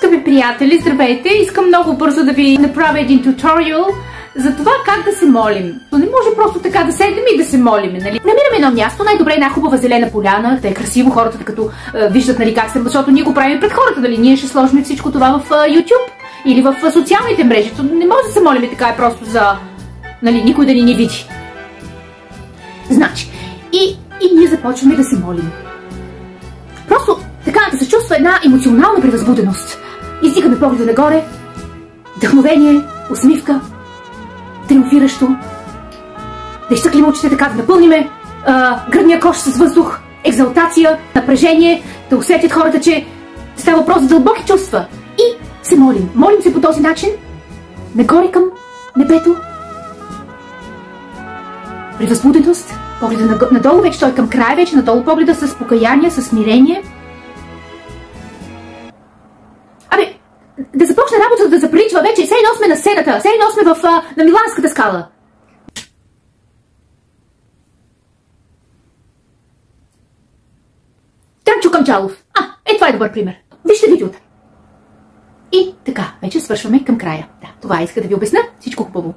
Скъпи приятели, здравейте! Искам много бързо да ви направя един туториал за това как да се молим. Но не може просто така да седнем и да се молим, нали? Намираме едно място, най-добре една хубава зелена поляна, да е красиво, хората като виждат, нали, как се, защото ние го правим пред хората, нали? Ние ще сложим всичко това в YouTube или в социалните мрежи. Не може да се молим така е просто за, нали, никой да ни види. Значи, и ние започваме да се молим. Просто така да се чувства една емоционална превъзбуденост. Издигаме погледа нагоре, вдъхновение, усмивка, триумфиращо. Да изтъклим очите така, да напълниме гръдния кош с въздух, екзалтация, напрежение, да усетят хората, че става въпрос за дълбоки чувства. И се молим. Молим се по този начин, нагоре към небето, превъзбуденост, погледа надолу, вече той е към края, вече надолу погледа с покаяние, с смирение. Да започне работата да заприличва вече, все едно сме на сцената, все едно сме на Миланската скала. Транчо Камчалов. Това е добър пример. Вижте видеото. И така, вече свършваме към края. Да, това иска да ви обясня. Всичко хубаво.